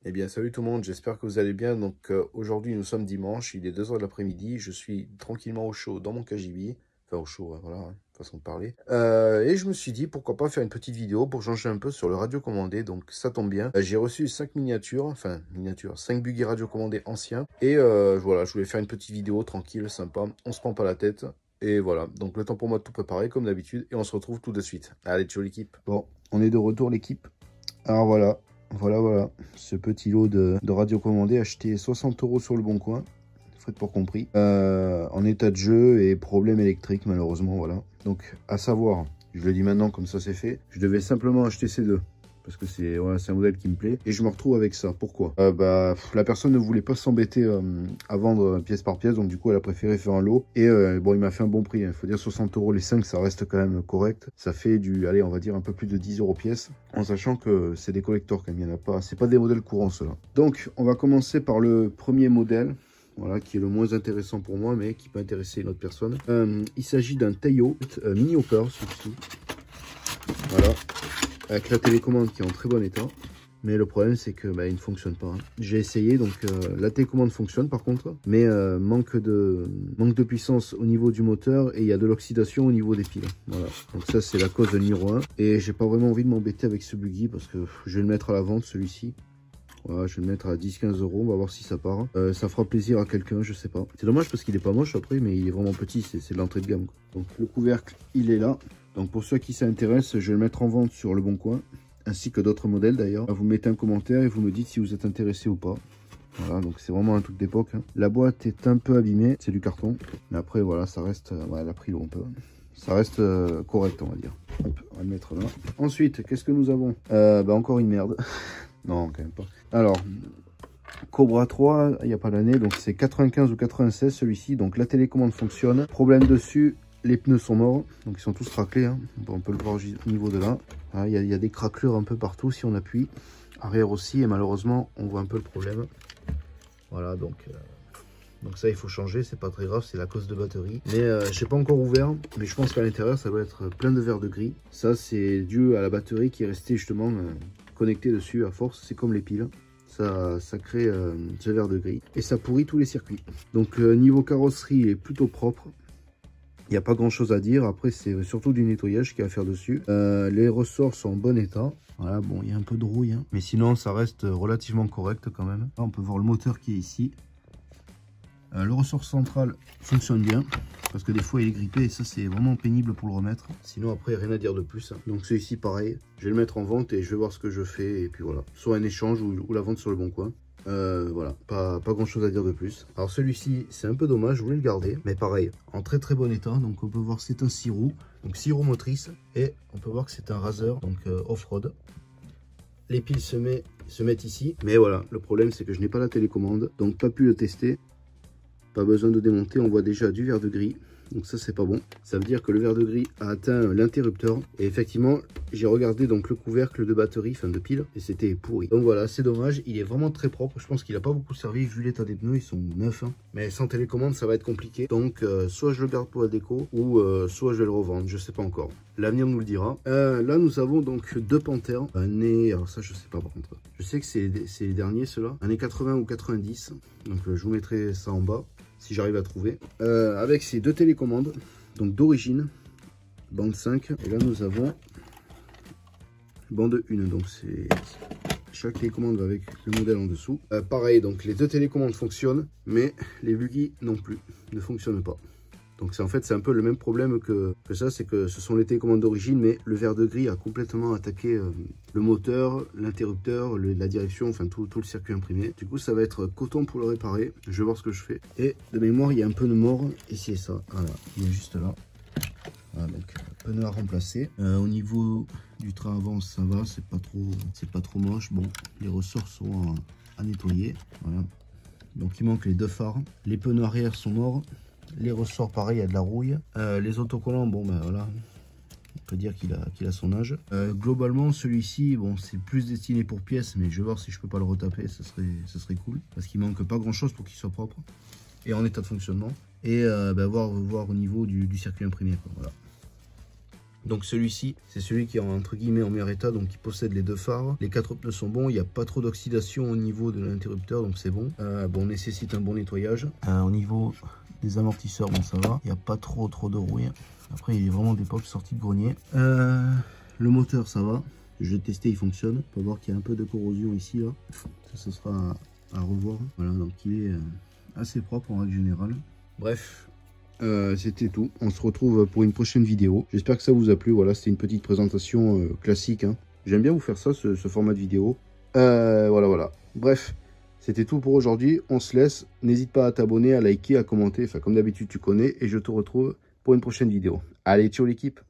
Eh bien, salut tout le monde, j'espère que vous allez bien. Donc, aujourd'hui, nous sommes dimanche, il est 2 h de l'après-midi. Je suis tranquillement au chaud dans mon KGB. Enfin, au chaud, hein, voilà, hein, façon de parler. Et je me suis dit, pourquoi pas faire une petite vidéo pour changer un peu sur le radiocommandé. Donc, ça tombe bien. J'ai reçu 5 miniatures, 5 buggy radiocommandés anciens. Et voilà, je voulais faire une petite vidéo tranquille, sympa. On se prend pas la tête. Et voilà, donc le temps pour moi de tout préparer comme d'habitude. Et on se retrouve tout de suite. Allez, ciao l'équipe. Bon, on est de retour l'équipe. Alors voilà, ce petit lot de radiocommandés acheté 60 € sur le bon coin, frais pour compris, en état de jeu et problème électrique malheureusement, voilà. Donc à savoir, je le dis maintenant comme ça c'est fait, je devais simplement acheter ces deux. Parce que c'est un modèle qui me plaît. Et je me retrouve avec ça. Pourquoi la personne ne voulait pas s'embêter à vendre pièce par pièce. Donc du coup, elle a préféré faire un lot. Et bon, il m'a fait un bon prix. Il faut dire 60 € les 5, ça reste quand même correct. Ça fait allez, on va dire un peu plus de 10 € pièce. En sachant que c'est des collectors quand même. Il n'y en a pas. C'est pas des modèles courants ceux-là. Donc, on va commencer par le premier modèle. Voilà, qui est le moins intéressant pour moi, mais qui peut intéresser une autre personne. Il s'agit d'un Taiyo Mini Hopper, celui-ci. Voilà. Avec la télécommande qui est en très bon état. Mais le problème, c'est que il ne fonctionne pas. Hein. J'ai essayé, donc la télécommande fonctionne par contre. Mais manque de puissance au niveau du moteur. Et il y a de l'oxydation au niveau des piles. Voilà. Donc ça, c'est la cause numéro 1. Et j'ai pas vraiment envie de m'embêter avec ce buggy. Parce que je vais le mettre à la vente, celui-ci. Voilà, je vais le mettre à 10-15 €. On va voir si ça part. Ça fera plaisir à quelqu'un, je sais pas. C'est dommage parce qu'il est pas moche après. Mais il est vraiment petit. C'est de l'entrée de gamme. Quoi. Donc le couvercle, il est là. Donc pour ceux qui s'intéressent, je vais le mettre en vente sur le bon coin, ainsi que d'autres modèles d'ailleurs. Vous mettez un commentaire et vous me dites si vous êtes intéressé ou pas. Voilà, donc c'est vraiment un truc d'époque. Hein. La boîte est un peu abîmée, c'est du carton. Mais après voilà, ça reste, elle a pris l'eau un peu. Ça reste correct on va dire. Hop, on va le mettre là. Ensuite, qu'est-ce que nous avons encore une merde. Non, quand même pas. Alors, Cobra 3, il n'y a pas l'année, donc c'est 95 ou 96 celui-ci. Donc la télécommande fonctionne. Problème dessus. Les pneus sont morts, donc ils sont tous craquelés. Hein. On peut le voir au niveau de là. Il y a des craquelures un peu partout si on appuie. Arrière aussi, et malheureusement, on voit un peu le problème. Voilà, donc ça, il faut changer. C'est pas très grave, c'est la cause de batterie. Mais je n'ai pas encore ouvert, mais je pense qu'à l'intérieur, ça doit être plein de verre de gris. Ça, c'est dû à la batterie qui est restée justement connectée dessus à force. C'est comme les piles. Ça crée ce verre de gris. Et ça pourrit tous les circuits. Donc, niveau carrosserie, il est plutôt propre. Il n'y a pas grand chose à dire. Après, c'est surtout du nettoyage qu'il y a à faire dessus. Les ressorts sont en bon état. Voilà, bon, il y a un peu de rouille. Hein. Mais sinon, ça reste relativement correct quand même. Là, on peut voir le moteur qui est ici. Le ressort central fonctionne bien. Parce que des fois, il est grippé. Et ça, c'est vraiment pénible pour le remettre. Sinon, après, rien à dire de plus. Hein. Donc, celui-ci, pareil. Je vais le mettre en vente et je vais voir ce que je fais. Et puis voilà. Soit un échange ou la vente sur le bon coin. Voilà, pas grand chose à dire de plus. Alors celui-ci, c'est un peu dommage, je voulais le garder. Mais pareil, en très très bon état. Donc on peut voir que c'est un 6 roues. Donc 6 roues motrices. Et on peut voir que c'est un Razer, donc off-road. Les piles se mettent ici. Mais voilà, le problème c'est que je n'ai pas la télécommande. Donc pas pu le tester. Pas besoin de démonter, on voit déjà du verre de gris. Donc ça c'est pas bon, ça veut dire que le verre de gris a atteint l'interrupteur. Et effectivement j'ai regardé donc le couvercle de batterie, enfin de pile, et c'était pourri. Donc voilà, c'est dommage, il est vraiment très propre. Je pense qu'il a pas beaucoup servi vu l'état des pneus, ils sont neufs. Hein. Mais sans télécommande ça va être compliqué. Donc soit je le garde pour la déco, ou soit je vais le revendre, je sais pas encore. L'avenir nous le dira. Là nous avons donc deux Panthères, année, alors ça je sais pas par contre. Je sais que c'est les derniers ceux-là, années 80 ou 90. Donc je vous mettrai ça en bas. Si j'arrive à trouver, avec ces deux télécommandes, donc d'origine, bande 5, et là nous avons bande 1, donc c'est chaque télécommande va avec le modèle en dessous. Pareil, donc les deux télécommandes fonctionnent, mais les buggy non plus, ne fonctionnent pas. Donc en fait c'est un peu le même problème que ça, c'est que ce sont les télécommandes d'origine, mais le verre de gris a complètement attaqué le moteur, l'interrupteur, la direction, enfin tout le circuit imprimé. Du coup ça va être coton pour le réparer, je vais voir ce que je fais. Et de mémoire il y a un pneu mort, et c'est ça, voilà, il est juste là. Voilà, donc pneu à remplacer. Au niveau du train avant ça va, c'est pas trop moche. Bon, les ressorts sont à nettoyer, voilà. Donc il manque les deux phares, les pneus arrière sont morts. Les ressorts, pareil, il y a de la rouille. Les autocollants, bon, ben voilà, on peut dire qu'il a son âge. Globalement, celui-ci, bon, c'est plus destiné pour pièces, mais je vais voir si je peux pas le retaper, ce serait cool. Parce qu'il manque pas grand-chose pour qu'il soit propre et en état de fonctionnement. Et voir au niveau du circuit imprimé, quoi, voilà. Donc celui-ci, c'est celui qui est entre guillemets en meilleur état, donc il possède les deux phares. Les 4 pneus sont bons, il n'y a pas trop d'oxydation au niveau de l'interrupteur, donc c'est bon. Bon, nécessite un bon nettoyage. Au niveau des amortisseurs, bon ça va, il n'y a pas trop de rouille. Après il est vraiment d'époque sorti de grenier. Le moteur ça va, je l'ai testé, il fonctionne. On peut voir qu'il y a un peu de corrosion ici là. Ça sera à revoir. Voilà, donc il est assez propre en règle générale. Bref. C'était tout. On se retrouve pour une prochaine vidéo. J'espère que ça vous a plu. Voilà, c'était une petite présentation classique. Hein. J'aime bien vous faire ça, ce format de vidéo. Voilà. Bref, c'était tout pour aujourd'hui. On se laisse. N'hésite pas à t'abonner, à liker, à commenter. Enfin, comme d'habitude, tu connais. Et je te retrouve pour une prochaine vidéo. Allez, ciao l'équipe.